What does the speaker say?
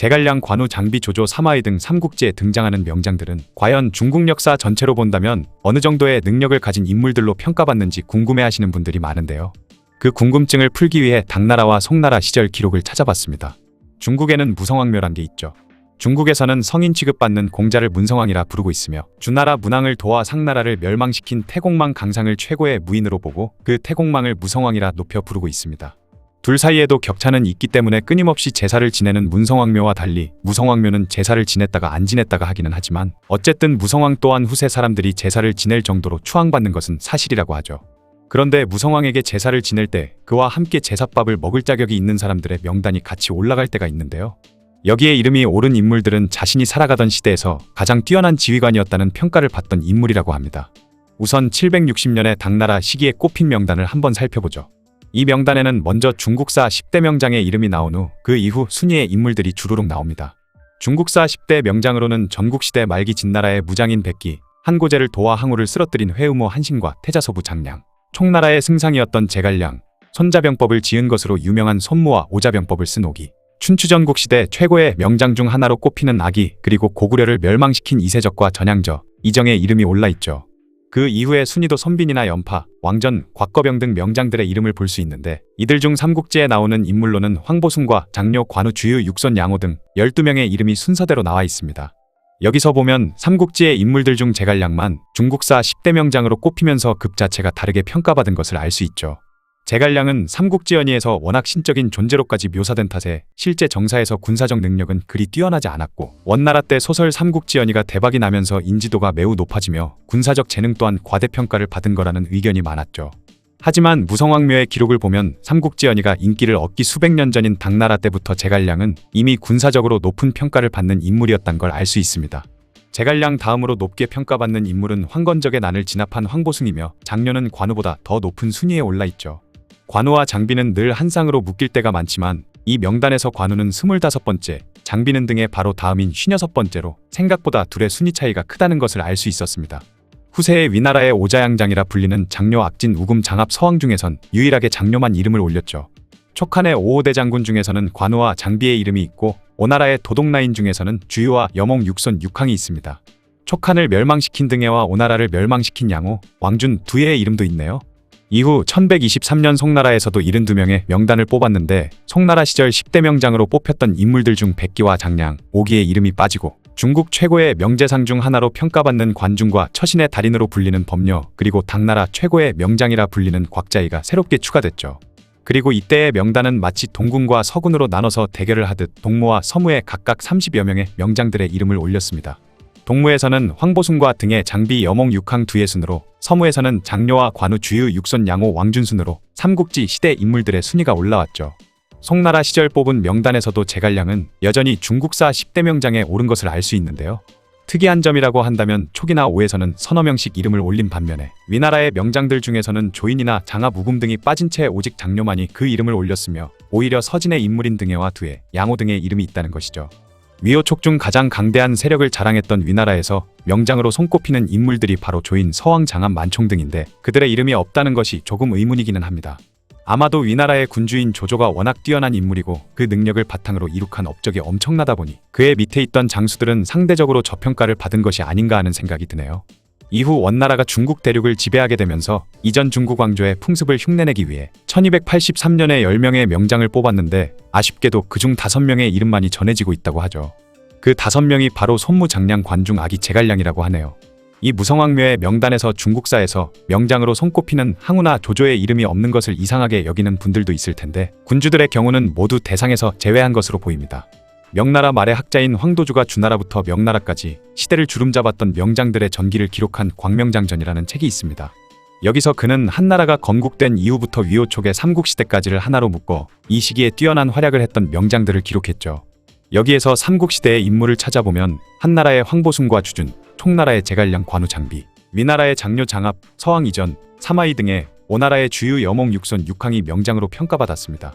제갈량, 관우, 장비, 조조, 사마이 등 삼국지에 등장하는 명장들은 과연 중국 역사 전체로 본다면 어느 정도의 능력을 가진 인물들로 평가받는지 궁금해하시는 분들이 많은데요. 그 궁금증을 풀기 위해 당나라와 송나라 시절 기록을 찾아봤습니다. 중국에는 무성왕묘란 게 있죠. 중국에서는 성인 취급받는 공자를 문성왕이라 부르고 있으며 주나라 문왕을 도와 상나라를 멸망시킨 태공망 강상을 최고의 무인으로 보고 그 태공망을 무성왕이라 높여 부르고 있습니다. 둘 사이에도 격차는 있기 때문에 끊임없이 제사를 지내는 문성왕묘와 달리 무성왕묘는 제사를 지냈다가 안 지냈다가 하기는 하지만 어쨌든 무성왕 또한 후세 사람들이 제사를 지낼 정도로 추앙받는 것은 사실이라고 하죠. 그런데 무성왕에게 제사를 지낼 때 그와 함께 제사밥을 먹을 자격이 있는 사람들의 명단이 같이 올라갈 때가 있는데요. 여기에 이름이 오른 인물들은 자신이 살아가던 시대에서 가장 뛰어난 지휘관이었다는 평가를 받던 인물이라고 합니다. 우선 760년의 당나라 시기에 꼽힌 명단을 한번 살펴보죠. 이 명단에는 먼저 중국사 10대 명장의 이름이 나온 후 그 이후 순위의 인물들이 주르륵 나옵니다. 중국사 10대 명장으로는 전국시대 말기 진나라의 무장인 백기, 한고제를 도와 항우를 쓰러뜨린 회의모 한신과 태자소부 장량, 총나라의 승상이었던 제갈량, 손자병법을 지은 것으로 유명한 손무와 오자병법을 쓴 오기, 춘추전국시대 최고의 명장 중 하나로 꼽히는 아기, 그리고 고구려를 멸망시킨 이세적과 전향저, 이정의 이름이 올라있죠. 그 이후에 순위도 선빈이나 연파, 왕전, 곽거병 등 명장들의 이름을 볼 수 있는데 이들 중 삼국지에 나오는 인물로는 황보숭과 장료, 관우, 주유, 육손, 양호 등 12명의 이름이 순서대로 나와 있습니다. 여기서 보면 삼국지의 인물들 중 제갈량만 중국사 10대 명장으로 꼽히면서 급 자체가 다르게 평가받은 것을 알 수 있죠. 제갈량은 삼국지연의에서 워낙 신적인 존재로까지 묘사된 탓에 실제 정사에서 군사적 능력은 그리 뛰어나지 않았고 원나라 때 소설 삼국지연의가 대박이 나면서 인지도가 매우 높아지며 군사적 재능 또한 과대평가를 받은 거라는 의견이 많았죠. 하지만 무성왕묘의 기록을 보면 삼국지연의가 인기를 얻기 수백 년 전인 당나라 때부터 제갈량은 이미 군사적으로 높은 평가를 받는 인물이었단 걸 알 수 있습니다. 제갈량 다음으로 높게 평가받는 인물은 황건적의 난을 진압한 황보숭이며 장료는 관우보다 더 높은 순위에 올라있죠. 관우와 장비는 늘 한 쌍으로 묶일 때가 많지만 이 명단에서 관우는 25번째, 장비는 등의 바로 다음인 56번째로 생각보다 둘의 순위 차이가 크다는 것을 알 수 있었습니다. 후세의 위나라의 오자양장이라 불리는 장료, 악진, 우금, 장합, 서왕 중에선 유일하게 장료만 이름을 올렸죠. 촉한의 오호대 장군 중에서는 관우와 장비의 이름이 있고 오나라의 도독라인 중에서는 주유와 여몽, 육손, 육항이 있습니다. 촉한을 멸망시킨 등해와 오나라를 멸망시킨 양호, 왕준 두해의 이름도 있네요. 이후 1123년 송나라에서도 72명의 명단을 뽑았는데 송나라 시절 10대 명장으로 뽑혔던 인물들 중 백기와 장량, 오기의 이름이 빠지고 중국 최고의 명재상 중 하나로 평가받는 관중과 처신의 달인으로 불리는 법녀, 그리고 당나라 최고의 명장이라 불리는 곽자이가 새롭게 추가됐죠. 그리고 이때의 명단은 마치 동군과 서군으로 나눠서 대결을 하듯 동무와 서무에 각각 30여 명의 명장들의 이름을 올렸습니다. 동무에서는 황보숭과 등의 장비, 여몽, 육항, 두해 순으로, 서무에서는 장료와 관우, 주유, 육손, 양호, 왕준 순으로 삼국지 시대 인물들의 순위가 올라왔죠. 송나라 시절 뽑은 명단에서도 제갈량은 여전히 중국사 10대 명장에 오른 것을 알 수 있는데요. 특이한 점이라고 한다면 촉이나 오에서는 서너 명씩 이름을 올린 반면에 위나라의 명장들 중에서는 조인이나 장합, 우금 등이 빠진 채 오직 장료만이 그 이름을 올렸으며 오히려 서진의 인물인 등해와 두해, 양호 등의 이름이 있다는 것이죠. 위호촉 중 가장 강대한 세력을 자랑했던 위나라에서 명장으로 손꼽히는 인물들이 바로 조인, 서왕, 장합, 만총 등인데 그들의 이름이 없다는 것이 조금 의문이기는 합니다. 아마도 위나라의 군주인 조조가 워낙 뛰어난 인물이고 그 능력을 바탕으로 이룩한 업적이 엄청나다 보니 그의 밑에 있던 장수들은 상대적으로 저평가를 받은 것이 아닌가 하는 생각이 드네요. 이후 원나라가 중국 대륙을 지배하게 되면서 이전 중국 왕조의 풍습을 흉내내기 위해 1283년에 10명의 명장을 뽑았는데 아쉽게도 그중 5명의 이름만이 전해지고 있다고 하죠. 그 5명이 바로 손무, 장량, 관중, 아기, 제갈량이라고 하네요. 이 무성왕묘의 명단에서 중국사에서 명장으로 손꼽히는 항우나 조조의 이름이 없는 것을 이상하게 여기는 분들도 있을 텐데 군주들의 경우는 모두 대상에서 제외한 것으로 보입니다. 명나라 말의 학자인 황도주가 주나라부터 명나라까지 시대를 주름잡았던 명장들의 전기를 기록한 광명장전이라는 책이 있습니다. 여기서 그는 한나라가 건국된 이후부터 위호촉의 삼국시대까지를 하나로 묶어 이 시기에 뛰어난 활약을 했던 명장들을 기록했죠. 여기에서 삼국시대의 인물을 찾아보면 한나라의 황보숭과 주준, 총나라의 제갈량, 관우, 장비, 위나라의 장료, 장합, 서왕, 이전, 사마이 등의 오나라의 주유, 여몽, 육손, 육항이 명장으로 평가받았습니다.